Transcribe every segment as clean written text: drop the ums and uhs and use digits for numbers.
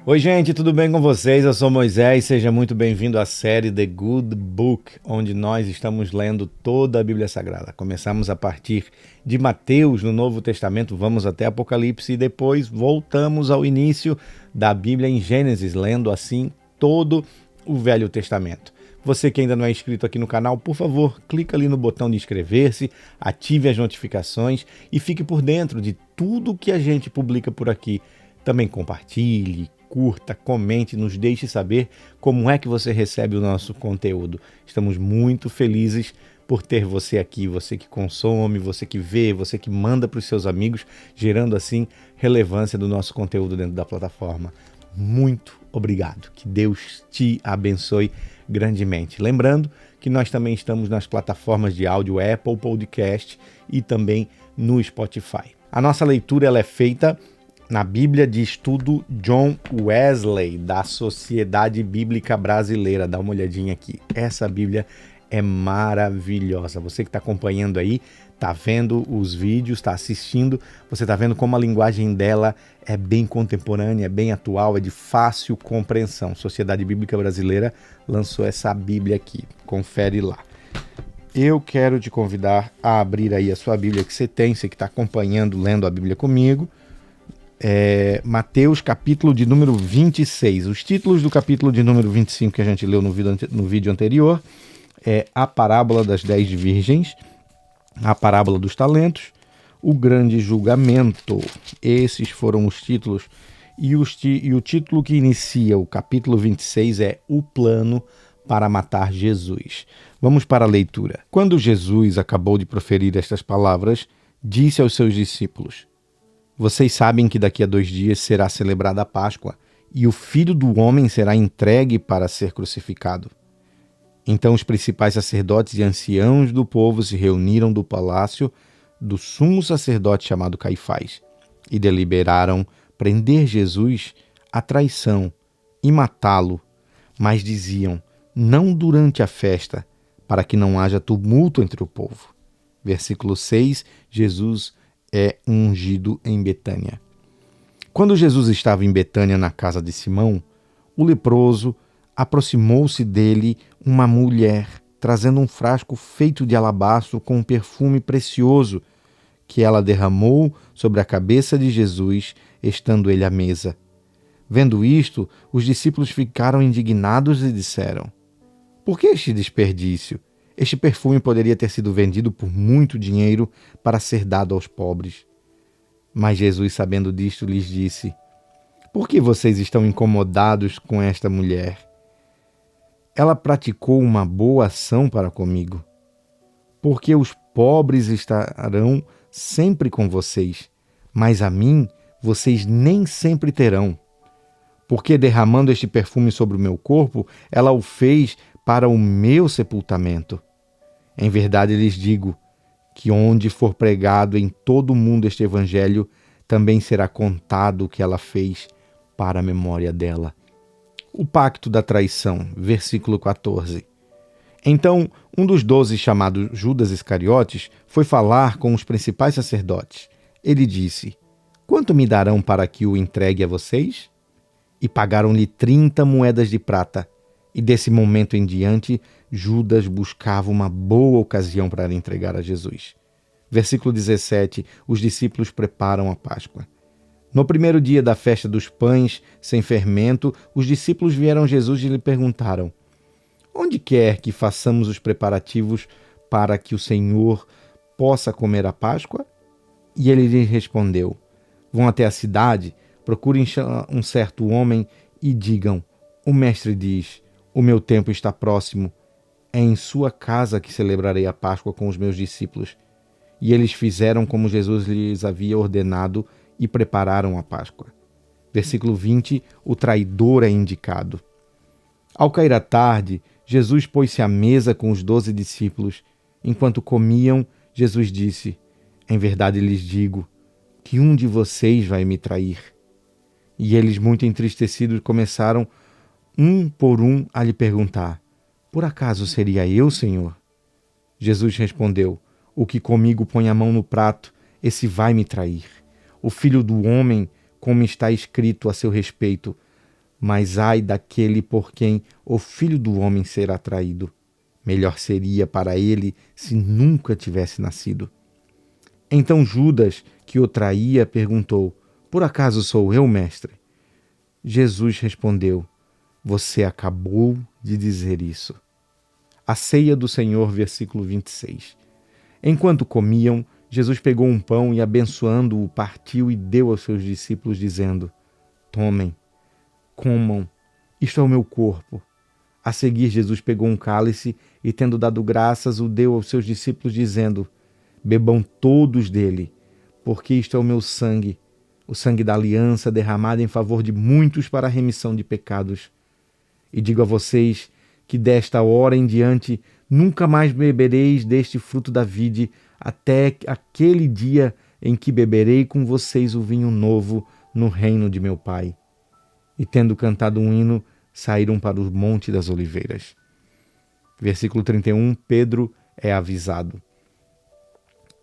Oi, gente, tudo bem com vocês? Eu sou Moisés, seja muito bem-vindo à série The Good Book, onde nós estamos lendo toda a Bíblia Sagrada. Começamos a partir de Mateus no Novo Testamento, vamos até Apocalipse e depois voltamos ao início da Bíblia em Gênesis, lendo assim todo o Velho Testamento. Você que ainda não é inscrito aqui no canal, por favor, clica ali no botão de inscrever-se, ative as notificações e fique por dentro de tudo que a gente publica por aqui. Também compartilhe, curta, comente, nos deixe saber como é que você recebe o nosso conteúdo. Estamos muito felizes por ter você aqui, você que consome, você que vê, você que manda para os seus amigos, gerando assim relevância do nosso conteúdo dentro da plataforma. Muito obrigado. Que Deus te abençoe grandemente. Lembrando que nós também estamos nas plataformas de áudio Apple Podcast e também no Spotify. A nossa leitura ela é feita na Bíblia de Estudo John Wesley, da Sociedade Bíblica Brasileira. Dá uma olhadinha aqui. Essa Bíblia é maravilhosa. Você que está acompanhando aí, está vendo os vídeos, está assistindo, você está vendo como a linguagem dela é bem contemporânea, é bem atual, é de fácil compreensão. Sociedade Bíblica Brasileira lançou essa Bíblia aqui. Confere lá. Eu quero te convidar a abrir aí a sua Bíblia que você tem, você que está acompanhando, lendo a Bíblia comigo. Mateus, capítulo de número 26. Os títulos do capítulo de número 25 que a gente leu no vídeo anterior é a parábola das 10 virgens, a parábola dos talentos, o grande julgamento. Esses foram os títulos. E o título que inicia o capítulo 26 é o plano para matar Jesus. Vamos para a leitura. Quando Jesus acabou de proferir estas palavras, disse aos seus discípulos: Vocês sabem que daqui a 2 dias será celebrada a Páscoa e o Filho do Homem será entregue para ser crucificado. Então os principais sacerdotes e anciãos do povo se reuniram do palácio do sumo sacerdote chamado Caifás e deliberaram prender Jesus à traição e matá-lo, mas diziam: não durante a festa, para que não haja tumulto entre o povo. Versículo 6, Jesus é ungido em Betânia. Quando Jesus estava em Betânia, na casa de Simão, o leproso, aproximou-se dele uma mulher, trazendo um frasco feito de alabastro com um perfume precioso, que ela derramou sobre a cabeça de Jesus, estando ele à mesa. Vendo isto, os discípulos ficaram indignados e disseram: Por que este desperdício? Este perfume poderia ter sido vendido por muito dinheiro para ser dado aos pobres. Mas Jesus, sabendo disto, lhes disse: Por que vocês estão incomodados com esta mulher? Ela praticou uma boa ação para comigo. Porque os pobres estarão sempre com vocês, mas a mim vocês nem sempre terão. Porque derramando este perfume sobre o meu corpo, ela o fez para o meu sepultamento. Em verdade lhes digo que onde for pregado em todo o mundo este evangelho, também será contado o que ela fez para a memória dela. O pacto da traição, versículo 14. Então, um dos 12, chamado Judas Iscariotes, foi falar com os principais sacerdotes. Ele disse: Quanto me darão para que o entregue a vocês? E pagaram-lhe 30 moedas de prata. E desse momento em diante, Judas buscava uma boa ocasião para entregar a Jesus. Versículo 17. Os discípulos preparam a Páscoa. No primeiro dia da festa dos pães sem fermento, os discípulos vieram a Jesus e lhe perguntaram: Onde quer que façamos os preparativos para que o Senhor possa comer a Páscoa? E ele lhes respondeu: Vão até a cidade, procurem um certo homem e digam: O mestre diz: O meu tempo está próximo. É em sua casa que celebrarei a Páscoa com os meus discípulos. E eles fizeram como Jesus lhes havia ordenado e prepararam a Páscoa. Versículo 20, o traidor é indicado. Ao cair a tarde, Jesus pôs-se à mesa com os 12 discípulos. Enquanto comiam, Jesus disse: Em verdade lhes digo que um de vocês vai me trair. E eles, muito entristecidos, começaram, um por um, a lhe perguntar: Por acaso seria eu, Senhor? Jesus respondeu: O que comigo põe a mão no prato, esse vai me trair. O Filho do Homem, como está escrito a seu respeito, mas ai daquele por quem o Filho do Homem será traído. Melhor seria para ele se nunca tivesse nascido. Então Judas, que o traía, perguntou: Por acaso sou eu, mestre? Jesus respondeu: Você acabou de dizer isso. A ceia do Senhor, versículo 26. Enquanto comiam, Jesus pegou um pão e, abençoando-o, partiu e deu aos seus discípulos, dizendo: Tomem, comam, isto é o meu corpo. A seguir, Jesus pegou um cálice e, tendo dado graças, o deu aos seus discípulos, dizendo: Bebam todos dele, porque isto é o meu sangue, o sangue da aliança derramado em favor de muitos para a remissão de pecados. E digo a vocês que desta hora em diante nunca mais bebereis deste fruto da vide, até aquele dia em que beberei com vocês o vinho novo no reino de meu Pai. E tendo cantado um hino, saíram para o Monte das Oliveiras. Versículo 31, Pedro é avisado.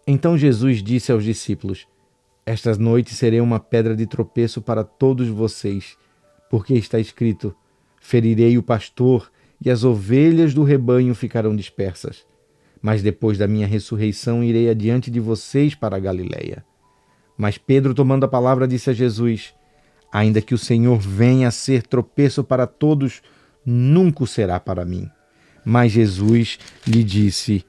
Então Jesus disse aos discípulos: Esta noite serei uma pedra de tropeço para todos vocês, porque está escrito: Ferirei o pastor e as ovelhas do rebanho ficarão dispersas. Mas depois da minha ressurreição irei adiante de vocês para a Galileia. Mas Pedro, tomando a palavra, disse a Jesus: Ainda que o Senhor venha a ser tropeço para todos, nunca o será para mim. Mas Jesus lhe disse: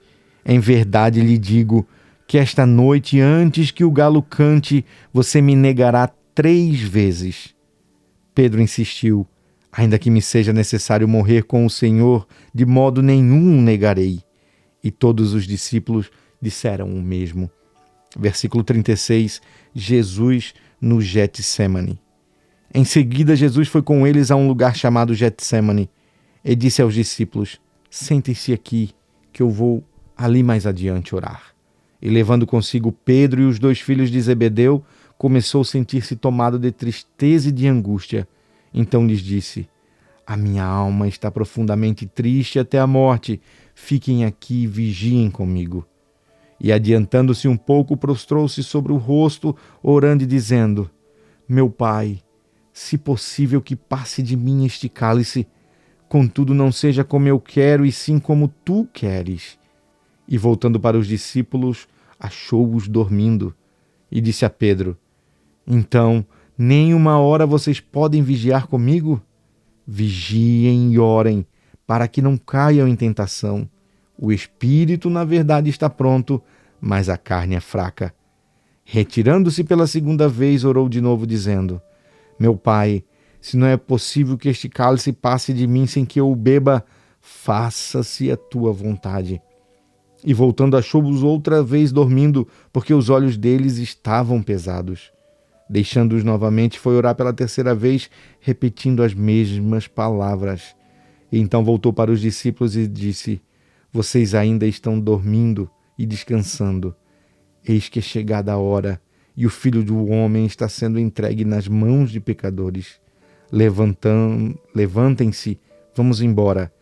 Em verdade lhe digo que esta noite, antes que o galo cante, você me negará 3 vezes. Pedro insistiu: Ainda que me seja necessário morrer com o Senhor, de modo nenhum o negarei. E todos os discípulos disseram o mesmo. Versículo 36, Jesus no Getsemane. Em seguida, Jesus foi com eles a um lugar chamado Getsemane e disse aos discípulos: Sentem-se aqui, que eu vou ali mais adiante orar. E levando consigo Pedro e os 2 filhos de Zebedeu, começou a sentir-se tomado de tristeza e de angústia. Então lhes disse: A minha alma está profundamente triste até a morte. Fiquem aqui e vigiem comigo. E adiantando-se um pouco, prostrou-se sobre o rosto, orando e dizendo: Meu Pai, se possível que passe de mim este cálice, contudo não seja como eu quero, e sim como tu queres. E voltando para os discípulos, achou-os dormindo, e disse a Pedro: Então, nem uma hora vocês podem vigiar comigo? Vigiem e orem, para que não caiam em tentação. O espírito, na verdade, está pronto, mas a carne é fraca. Retirando-se pela 2ª vez, orou de novo, dizendo: Meu Pai, se não é possível que este cálice passe de mim sem que eu o beba, faça-se a tua vontade. E voltando, achou-os outra vez dormindo, porque os olhos deles estavam pesados. Deixando-os novamente, foi orar pela 3ª vez, repetindo as mesmas palavras. E então voltou para os discípulos e disse: Vocês ainda estão dormindo e descansando. Eis que é chegada a hora, e o Filho do Homem está sendo entregue nas mãos de pecadores. Levantem-se, vamos embora.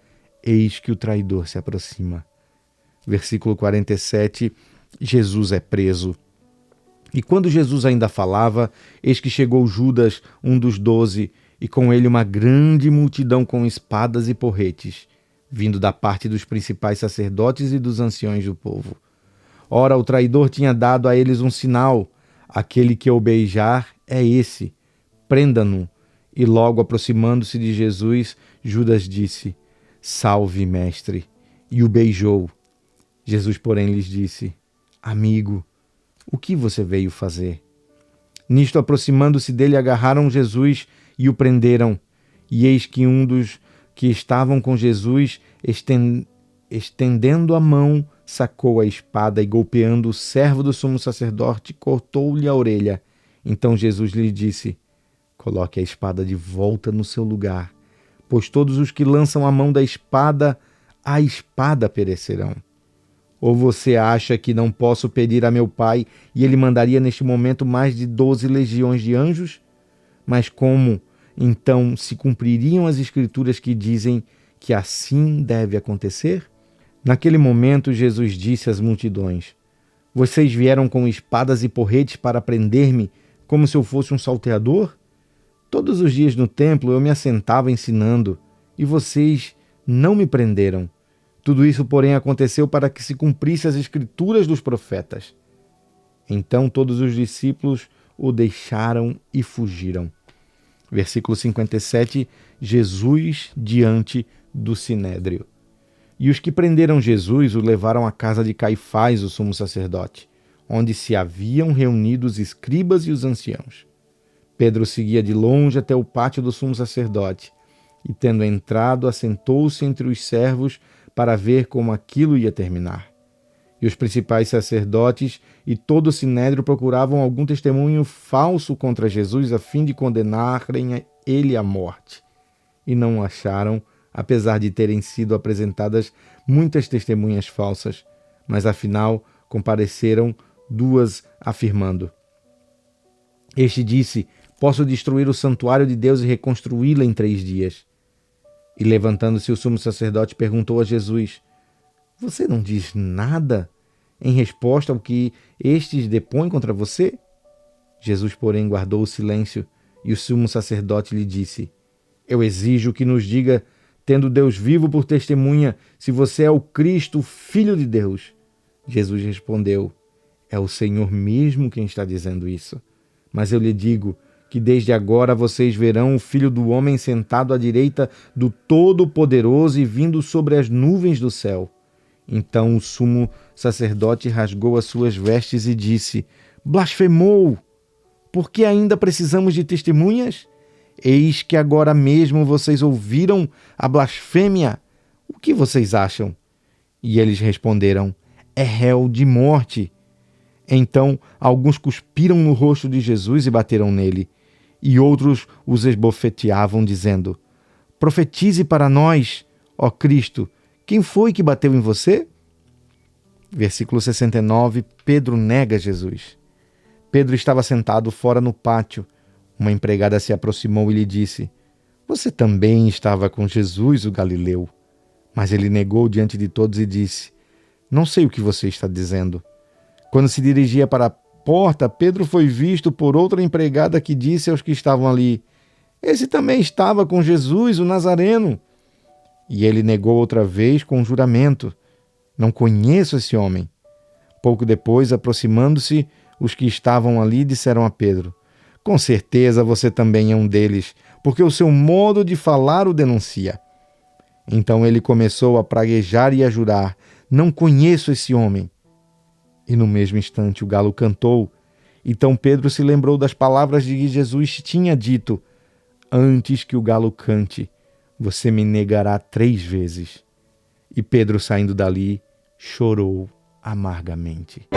Eis que o traidor se aproxima. Versículo 47, Jesus é preso. E quando Jesus ainda falava, eis que chegou Judas, um dos 12, e com ele uma grande multidão com espadas e porretes, vindo da parte dos principais sacerdotes e dos anciões do povo. Ora, o traidor tinha dado a eles um sinal: aquele que o beijar é esse, prenda-no. E logo aproximando-se de Jesus, Judas disse: Salve, mestre, e o beijou. Jesus, porém, lhes disse: Amigo, o que você veio fazer? Nisto, aproximando-se dele, agarraram Jesus e o prenderam. E eis que um dos que estavam com Jesus, estendendo a mão, sacou a espada e, golpeando o servo do sumo sacerdote, cortou-lhe a orelha. Então Jesus lhe disse: Coloque a espada de volta no seu lugar, pois todos os que lançam a mão da espada, a espada perecerão. Ou você acha que não posso pedir a meu Pai e ele mandaria neste momento mais de 12 legiões de anjos? Mas como, então, se cumpririam as escrituras que dizem que assim deve acontecer? Naquele momento, Jesus disse às multidões: Vocês vieram com espadas e porretes para prender-me, como se eu fosse um salteador? Todos os dias no templo eu me assentava ensinando, e vocês não me prenderam. Tudo isso, porém, aconteceu para que se cumprisse as escrituras dos profetas. Então todos os discípulos o deixaram e fugiram. Versículo 57, Jesus diante do Sinédrio. E os que prenderam Jesus o levaram à casa de Caifás, o sumo sacerdote, onde se haviam reunido os escribas e os anciãos. Pedro seguia de longe até o pátio do sumo sacerdote, e tendo entrado, assentou-se entre os servos para ver como aquilo ia terminar. E os principais sacerdotes e todo o sinédrio procuravam algum testemunho falso contra Jesus a fim de condenarem ele à morte. E não o acharam, apesar de terem sido apresentadas muitas testemunhas falsas, mas afinal compareceram 2 afirmando: Este disse: Posso destruir o santuário de Deus e reconstruí-lo em 3 dias. E levantando-se o sumo sacerdote perguntou a Jesus: Você não diz nada em resposta ao que estes depõem contra você? Jesus, porém, guardou o silêncio, e o sumo sacerdote lhe disse: Eu exijo que nos diga, tendo Deus vivo por testemunha, se você é o Cristo, o Filho de Deus. Jesus respondeu: É o Senhor mesmo quem está dizendo isso. Mas eu lhe digo que desde agora vocês verão o Filho do Homem sentado à direita do Todo-Poderoso e vindo sobre as nuvens do céu. Então o sumo sacerdote rasgou as suas vestes e disse: Blasfemou! Por que ainda precisamos de testemunhas? Eis que agora mesmo vocês ouviram a blasfêmia. O que vocês acham? E eles responderam: É réu de morte. Então alguns cuspiram no rosto de Jesus e bateram nele, e outros os esbofeteavam, dizendo: Profetize para nós, ó Cristo, quem foi que bateu em você? Versículo 69, Pedro nega Jesus. Pedro estava sentado fora no pátio. Uma empregada se aproximou e lhe disse: Você também estava com Jesus, o Galileu. Mas ele negou diante de todos e disse: Não sei o que você está dizendo. Quando se dirigia para a porta, Pedro foi visto por outra empregada que disse aos que estavam ali: Esse também estava com Jesus, o Nazareno. E ele negou outra vez com juramento: Não conheço esse homem. Pouco depois, aproximando-se, os que estavam ali disseram a Pedro: Com certeza você também é um deles, porque o seu modo de falar o denuncia. Então ele começou a praguejar e a jurar: Não conheço esse homem. E no mesmo instante o galo cantou. Então Pedro se lembrou das palavras de que Jesus tinha dito: Antes que o galo cante, você me negará 3 vezes. E Pedro, saindo dali, chorou amargamente.